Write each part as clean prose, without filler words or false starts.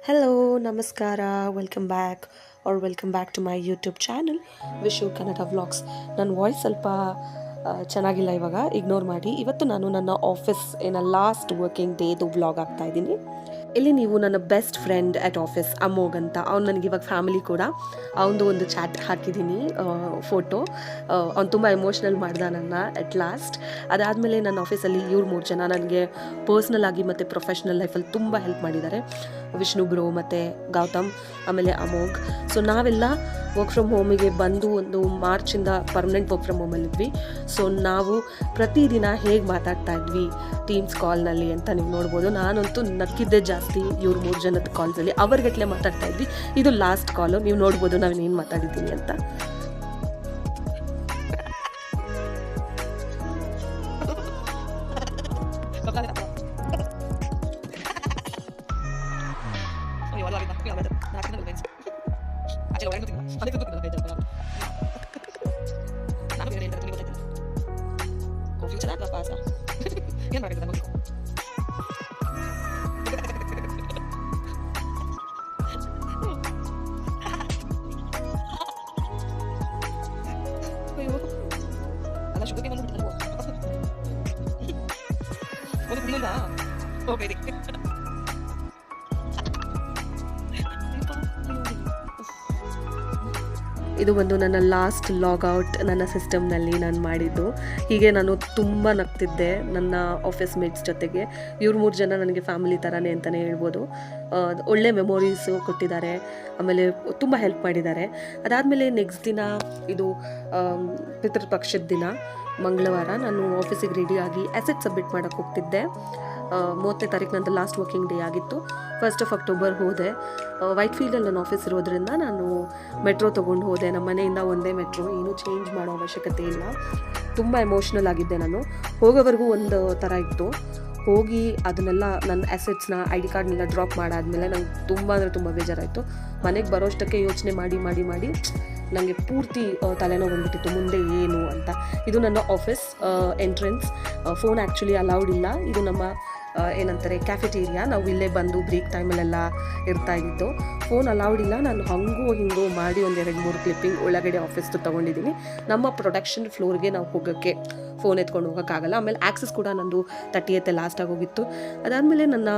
Hello, Namaskara, welcome back to my YouTube channel, Vishu Kannada Vlogs. ನನ್ನ voice ಸ್ವಲ್ಪ ಚೆನ್ನಾಗಿಲ್ಲ ಇವಾಗ, ಇಗ್ನೋರ್ ಮಾಡಿ. ಇವತ್ತು ನಾನು ನನ್ನ ಆಫೀಸ್ ಲಾಸ್ಟ್ ವರ್ಕಿಂಗ್ ಡೇದು ವ್ಲಾಗ್ ಆಗ್ತಾ ಇದ್ದೀನಿ. ಇಲ್ಲಿ ನೀವು ನನ್ನ best friend at office Amogh ಅಂತ, ಅವ್ನು ನನಗೆ ಇವಾಗ ಫ್ಯಾಮಿಲಿ ಕೂಡ. ಅವನದು ಒಂದು ಚಾಟ್ ಹಾಕಿದ್ದೀನಿ, ಫೋಟೋ. ಅವ್ನು ತುಂಬ ಎಮೋಷ್ನಲ್ ಮಾಡ್ದ ನನ್ನ ಅಟ್ ಲಾಸ್ಟ್. ಅದಾದಮೇಲೆ ನನ್ನ ಆಫೀಸಲ್ಲಿ ಇವ್ರು 3 ಜನ ನನಗೆ ಪರ್ಸ್ನಲ್ ಆಗಿ ಮತ್ತು ಪ್ರೊಫೆಷ್ನಲ್ ಲೈಫಲ್ಲಿ ತುಂಬ ಹೆಲ್ಪ್ ಮಾಡಿದ್ದಾರೆ. ವಿಷ್ಣು ಬ್ರೋ ಮತ್ತು ಗೌತಮ್, ಆಮೇಲೆ ಅಮೋಘ್. ಸೊ ನಾವೆಲ್ಲ ವರ್ಕ್ ಫ್ರಮ್ ಹೋಮಿಗೆ ಬಂದು ಒಂದು ಮಾರ್ಚಿಂದ ಪರ್ಮನೆಂಟ್ ವರ್ಕ್ ಫ್ರಮ್ ಹೋಮಲ್ಲಿದ್ವಿ. ಸೊ ನಾವು ಪ್ರತಿದಿನ ಹೇಗೆ ಮಾತಾಡ್ತಾ ಇದ್ವಿ ಟೀಮ್ಸ್ ಕಾಲ್ನಲ್ಲಿ ಅಂತ ನೀವು ನೋಡ್ಬೋದು. ನಾನಂತೂ ನಕ್ಕಿದ್ದೆ ಜಾಸ್ತಿ ಇವ್ರು 3 ಜನದ ಕಾಲ್ಸಲ್ಲಿ, ಅವರ್ಗಟ್ಲೆ ಮಾತಾಡ್ತಾ ಇದ್ವಿ. ಇದು ಲಾಸ್ಟ್ ಕಾಲು, ನೀವು ನೋಡ್ಬೋದು ನಾನು ಏನು ಮಾತಾಡಿದ್ದೀನಿ ಅಂತ. ಇದು ಒಂದು ನನ್ನ ಲಾಸ್ಟ್ ಲಾಗೌಟ್ ನನ್ನ ಸಿಸ್ಟಮ್ನಲ್ಲಿ ನಾನು ಮಾಡಿದ್ದು. ಹೀಗೆ ನಾನು ತುಂಬ ನಗ್ತಿದ್ದೆ ನನ್ನ ಆಫೀಸ್ ಮೇಟ್ಸ್ ಜೊತೆಗೆ. ಇವ್ರು 3 ಜನ ನನಗೆ ಫ್ಯಾಮಿಲಿ ಥರನೇ ಅಂತಲೇ ಹೇಳ್ಬೋದು. ಒಳ್ಳೆ ಮೆಮೊರೀಸು ಕೊಟ್ಟಿದ್ದಾರೆ, ಆಮೇಲೆ ತುಂಬ ಹೆಲ್ಪ್ ಮಾಡಿದ್ದಾರೆ. ಅದಾದಮೇಲೆ ನೆಕ್ಸ್ಟ್ ದಿನ ಇದು ಪಿತೃಪಕ್ಷದ ದಿನ, ಮಂಗಳವಾರ. ನಾನು ಆಫೀಸಿಗೆ ರೆಡಿಯಾಗಿ ಅಸೆಟ್ ಸಬ್ಮಿಟ್ ಮಾಡೋಕ್ಕೆ ಹೋಗ್ತಿದ್ದೆ. 30ನೇ ತಾರೀಕು ನಂದು ಲಾಸ್ಟ್ ವರ್ಕಿಂಗ್ ಡೇ ಆಗಿತ್ತು. 1st ಅಕ್ಟೋಬರ್ ಹೋದೆ. ವೈಟ್ ಫೀಲ್ಡಲ್ಲಿ ನನ್ನ ಆಫೀಸ್ ಇರೋದ್ರಿಂದ ನಾನು ಮೆಟ್ರೋ ತೊಗೊಂಡು ಹೋದೆ. ನಮ್ಮ ಮನೆಯಿಂದ ಒಂದೇ ಮೆಟ್ರೋ, ಏನೂ ಚೇಂಜ್ ಮಾಡೋ ಅವಶ್ಯಕತೆ ಇಲ್ಲ. ತುಂಬ ಎಮೋಷ್ನಲ್ ಆಗಿದ್ದೆ ನಾನು. ಹೋಗೋವರೆಗೂ ಒಂದು ಥರ ಇತ್ತು. ಹೋಗಿ ಅದನ್ನೆಲ್ಲ ನನ್ನ ಅಸೆಟ್ಸ್ನ ID ಕಾರ್ಡ್ನೆಲ್ಲ ಡ್ರಾಪ್ ಮಾಡಾದ್ಮೇಲೆ ನಂಗೆ ತುಂಬ ಅಂದರೆ ತುಂಬ ಬೇಜಾರಾಯಿತು. ಮನೆಗೆ ಬರೋಷ್ಟಕ್ಕೆ ಯೋಚನೆ ಮಾಡಿ ಮಾಡಿ ಮಾಡಿ ನನಗೆ ಪೂರ್ತಿ ತಲೆನೋವು ಬಂದ್ಬಿಟ್ಟಿತ್ತು, ಮುಂದೆ ಏನು ಅಂತ. ಇದು ನನ್ನ office entrance. Phone actually allowed ಇಲ್ಲ. ಇದು ನಮ್ಮ ಏನಂತಾರೆ ಕ್ಯಾಫೆಟೇರಿಯಾ. ನಾವು ಇಲ್ಲೇ ಬಂದು ಬ್ರೇಕ್ ಟೈಮಲ್ಲೆಲ್ಲ ಇರ್ತಾ ಇದ್ದಿದ್ದು. ಫೋನ್ ಅಲೌಡ್ ಇಲ್ಲ. ನಾನು ಹಿಂಗೂ ಮಾಡಿ ಒಂದು 2-3 ಕ್ಲಿಪ್ಪಿಂಗ್ ಒಳಗಡೆ ಆಫೀಸ್ದು ತೊಗೊಂಡಿದ್ದೀನಿ. ನಮ್ಮ ಪ್ರೊಡಕ್ಷನ್ ಫ್ಲೋರ್ಗೆ ನಾವು ಹೋಗೋಕ್ಕೆ ಫೋನ್ ಎತ್ಕೊಂಡು ಹೋಗೋಕ್ಕಾಗಲ್ಲ. ಆಮೇಲೆ ಆ್ಯಕ್ಸಸ್ ಕೂಡ ನಂದು 30th ಲಾಸ್ಟಾಗಿ ಹೋಗಿತ್ತು. ಅದಾದಮೇಲೆ ನನ್ನ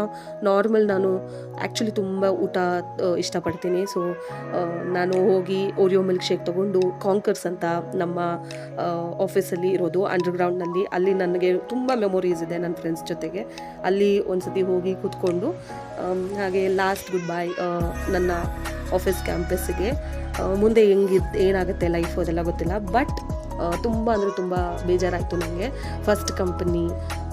ನಾರ್ಮಲ್, ನಾನು ಆ್ಯಕ್ಚುಲಿ ತುಂಬ ಊಟ ಇಷ್ಟಪಡ್ತೀನಿ. ಸೊ ನಾನು ಹೋಗಿ ಓರಿಯೋ ಮಿಲ್ಕ್ ಶೇಕ್ ತೊಗೊಂಡು, ಕಾಂಕರ್ಸ್ ಅಂತ ನಮ್ಮ ಆಫೀಸಲ್ಲಿ ಇರೋದು ಅಂಡರ್ಗ್ರೌಂಡ್ನಲ್ಲಿ, ಅಲ್ಲಿ ನನಗೆ ತುಂಬ ಮೆಮೊರೀಸ್ ಇದೆ ನನ್ನ ಫ್ರೆಂಡ್ಸ್ ಜೊತೆಗೆ. ಅಲ್ಲಿ ಒಂದು ಸತಿ ಹೋಗಿ ಕೂತ್ಕೊಂಡು ಹಾಗೆ ಲಾಸ್ಟ್ ಗುಡ್ ಬೈ ನನ್ನ ಆಫೀಸ್ ಕ್ಯಾಂಪಸ್ಸಿಗೆ. ಮುಂದೆ ಏನಾಗುತ್ತೆ ಲೈಫು ಅದೆಲ್ಲ ಗೊತ್ತಿಲ್ಲ. ಬಟ್ ತುಂಬ ಅಂದರೆ ತುಂಬ ಬೇಜಾರಾಯಿತು ನನಗೆ. ಫಸ್ಟ್ ಕಂಪನಿ,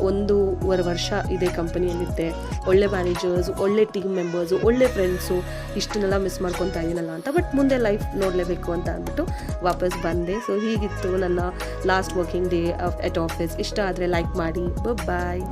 1.5 ವರ್ಷ ಇದೇ ಕಂಪನಿಯಲ್ಲಿದ್ದೆ. ಒಳ್ಳೆ ಮ್ಯಾನೇಜರ್ಸ್, ಒಳ್ಳೆ ಟೀಮ್ ಮೆಂಬರ್ಸು, ಒಳ್ಳೆ ಫ್ರೆಂಡ್ಸು, ಇಷ್ಟನ್ನೆಲ್ಲ ಮಿಸ್ ಮಾಡ್ಕೊತಾ ಇದ್ದೀನಲ್ಲ ಅಂತ. ಬಟ್ ಮುಂದೆ ಲೈಫ್ ನೋಡಲೇಬೇಕು ಅಂತ ಅಂದ್ಬಿಟ್ಟು ವಾಪಸ್ ಬಂದೆ. ಸೊ ಹೀಗಿತ್ತು ನನ್ನ ಲಾಸ್ಟ್ ವರ್ಕಿಂಗ್ ಡೇ ಎಟ್ ಆಫೀಸ್. ಇಷ್ಟ ಆದರೆ ಲೈಕ್ ಮಾಡಿ. ಬಾಯ್.